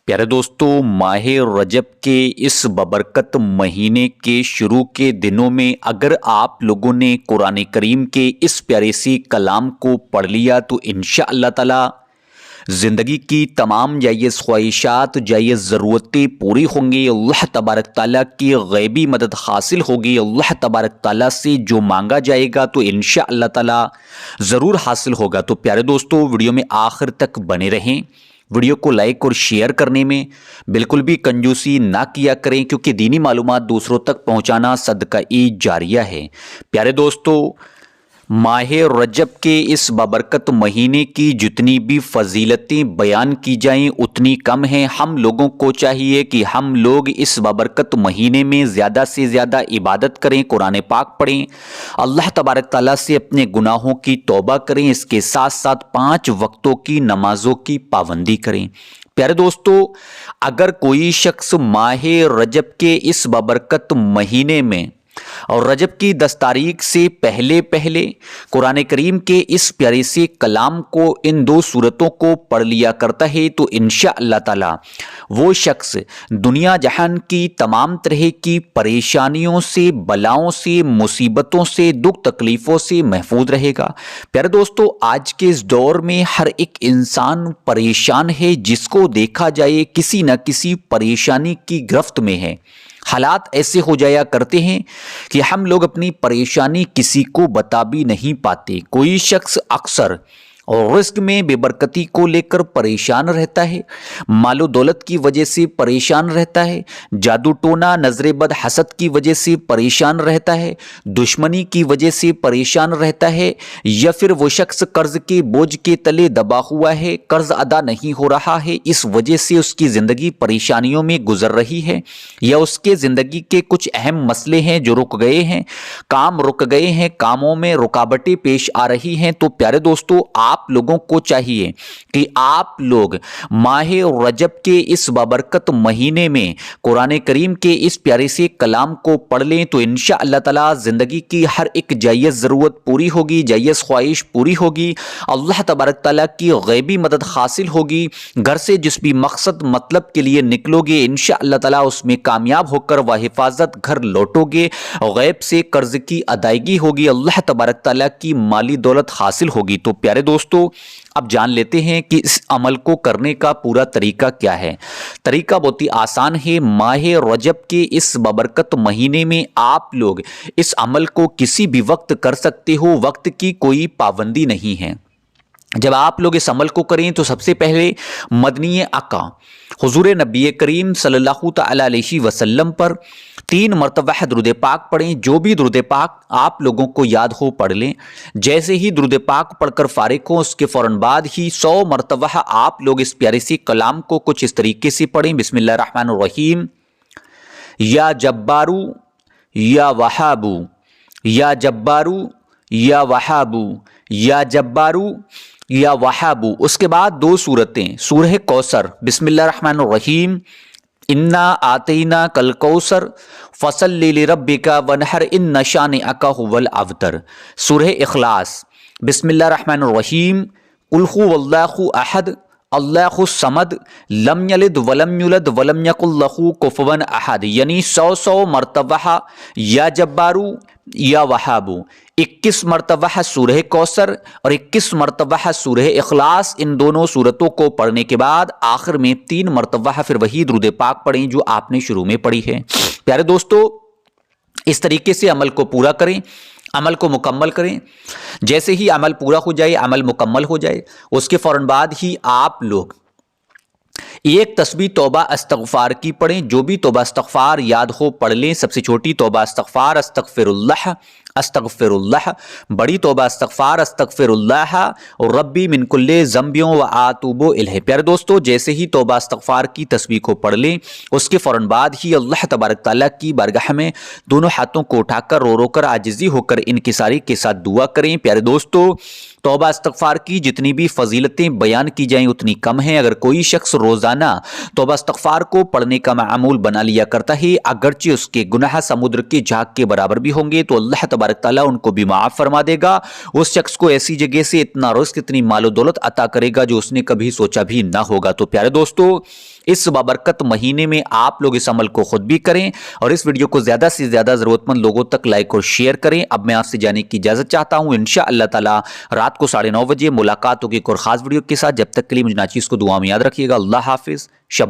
प्यारे दोस्तों, माह रजब के इस बबरकत महीने के शुरू के दिनों में अगर आप लोगों ने कुरान करीम के इस प्यारे से कलाम को पढ़ लिया तो इंशाअल्लाह ताला ज़िंदगी की तमाम जायज़ ख्वाहिशात, जायज़ ज़रूरतें पूरी होंगी। अल्लाह तबारक ताला की गैबी मदद हासिल होगी। अल्लाह तबारक ताला से जो मांगा जाएगा तो इंशाअल्लाह ताला ज़रूर हासिल होगा। तो प्यारे दोस्तों, वीडियो में आखिर तक बने रहें। वीडियो को लाइक और शेयर करने में बिल्कुल भी कंजूसी ना किया करें, क्योंकि दीनी मालूमात दूसरों तक पहुंचाना सदका-ए जारिया है। प्यारे दोस्तों, माह रजब के इस बाबरकत महीने की जितनी भी फजीलतें बयान की जाएं उतनी कम हैं। हम लोगों को चाहिए कि हम लोग इस बाबरकत महीने में ज़्यादा से ज़्यादा इबादत करें, कुरान पाक पढ़ें, अल्लाह तबारक ताला से अपने गुनाहों की तौबा करें। इसके साथ साथ 5 वक्तों की नमाजों की पाबंदी करें। प्यारे दोस्तों, अगर कोई शख्स माह रजब के इस बाबरकत महीने में और रजब की 10 तारीख से पहले पहले कुरान करीम के इस प्यारे से कलाम को, इन 2 सूरतों को पढ़ लिया करता है तो इंशाअल्लाह ताला वो शख्स दुनिया जहान की तमाम तरह की परेशानियों से, बलाओं से, मुसीबतों से, दुख तकलीफ़ों से महफूज रहेगा। प्यारे दोस्तों, आज के इस दौर में हर एक इंसान परेशान है, जिसको देखा जाए किसी न किसी परेशानी की गिरफ्त में है। हालात ऐसे हो जाया करते हैं कि हम लोग अपनी परेशानी किसी को बता भी नहीं पाते। कोई शख्स अक्सर और रिस्क में बेबरकती को लेकर परेशान रहता है, मालो दौलत की वजह से परेशान रहता है, जादू टोना, नजर बद, हसद की वजह से परेशान रहता है, दुश्मनी की वजह से परेशान रहता है, या फिर वो शख्स कर्ज के बोझ के तले दबा हुआ है, कर्ज अदा नहीं हो रहा है, इस वजह से उसकी ज़िंदगी परेशानियों में गुजर रही है, या उसके ज़िंदगी के कुछ अहम मसले हैं जो रुक गए हैं, काम रुक गए हैं, कामों में रुकावटें पेश आ रही हैं। तो प्यारे दोस्तों, आप लोगों को चाहिए कि आप लोग माह रजब के इस बाबरकत महीने में कुरान करीम के इस प्यारे से कलाम को पढ़ लें तो इंशाअल्लाह ताला जिंदगी की हर एक जायज़ ज़रूरत पूरी होगी, जायज़ ख्वाहिश पूरी होगी, अल्लाह तबारक ताला की गैबी मदद हासिल होगी। घर से जिस भी मकसद मतलब के लिए निकलोगे इंशाअल्लाह ताला उसमें कामयाब होकर वह हिफाजत घर लौटोगे, गैब से कर्ज की अदायगी होगी, अल्लाह तबारक ताला की माली दौलत हासिल होगी। तो प्यारे दोस्तों, अब जान लेते हैं कि इस अमल को करने का पूरा तरीका क्या है। तरीका बहुत ही आसान है। माह रजब के इस बाबरकत महीने में आप लोग इस अमल को किसी भी वक्त कर सकते हो, वक्त की कोई पाबंदी नहीं है। जब आप लोग इस अमल को करें तो सबसे पहले मदनी आका हुजूर नबी करीम सल्लल्लाहु तआला अलैहि वसल्लम पर 3 मरतबा दुरूद पाक पढ़ें। जो भी दुरूद पाक आप लोगों को याद हो पढ़ लें। जैसे ही दुरूद पाक पढ़कर फारिग हो उसके फ़ौरन बाद ही 100 मरतबा आप लोग इस प्यारे सी कलाम को कुछ इस तरीके से पढ़ें। बिस्मिल्लाह रहमान रहीम, या जब्बारू या वहाबू, या जब्बारू या वहाबू, या जब्बारू या वहाबू। उसके बाद 2 सूरतें, सूरह कौसर, बिस्मिल्लाह रहमान रहीम, इन्ना आतईना कल कौसर फसल्लि लिरब्बिका वनहर इन्न शानिअका हुवल अब्तर। सूरह इखलास, बिस्मिल्लाह रहमान रहीम, कुल हुवल्लाहु अहद अल्लाहु समद लम यलिद वलम युलद वलम यकुल लहू कुफुवन अहद। यानी 100 मरतबा या जब्बारू या वहाबू, 21 मरतबा सूरह कौसर और 21 मरतबा सूरह इखलास। इन दोनों सूरतों को पढ़ने के बाद आखिर में 3 मरतबा फिर वही दुरूद पाक पढ़ें जो आपने शुरू में पढ़ी है। प्यारे दोस्तों, इस तरीके से अमल को पूरा करें, अमल को मुकम्मल करें। जैसे ही अमल पूरा हो जाए, अमल मुकम्मल हो जाए, उसके फौरन बाद ही आप लोग एक तस्बीह तौबा अस्तगफार की पढ़ें। जो भी तौबा अस्तगफार याद हो पढ़ लें। सबसे छोटी तौबा अस्तगफार अस्तगफिरुल्लाह अस्तगफिरुल्लाह, बड़ी तौबा अस्तगफार अस्तगफिरुल्लाह और रब्बी मिन कुल्ले ज़ंबियों व आतूबु इलैह। प्यारे दोस्तों, जैसे ही तौबा अस्तगफार की तस्बीह को पढ़ लें उसके फ़ौरन बाद ही अल्लाह तबारक ताला की बारगाह में दोनों हाथों को उठाकर रो रो कर आजिज़ी होकर इनकिसारी के साथ दुआ करें। प्यारे दोस्तों, तौबा इस्तगफार की जितनी भी फजीलतें बयान की जाएं उतनी कम हैं। अगर कोई शख्स रोज़ाना तौबा इस्तगफार को पढ़ने का मामूल बना लिया करता है, अगरचे उसके गुनाह समुद्र के झाग के बराबर भी होंगे, तो अल्लाह तबारक ताला उनको भी माफ फरमा देगा, उस शख्स को ऐसी जगह से इतना रिस्क, इतनी मालो दौलत अता करेगा जो उसने कभी सोचा भी ना होगा। तो प्यारे दोस्तों, इस बाबरकत महीने में आप लोग इस अमल को खुद भी करें और इस वीडियो को ज्यादा से ज्यादा जरूरतमंद लोगों तक लाइक और शेयर करें। अब मैं आपसे जाने की इजाजत चाहता हूं। इंशाअल्लाह ताला रात को 9:30 बजे मुलाकात होगी एक और खास वीडियो के साथ। जब तक के लिए मुझे नाचीज को दुआ में याद रखिएगा। अल्लाह हाफिज। शब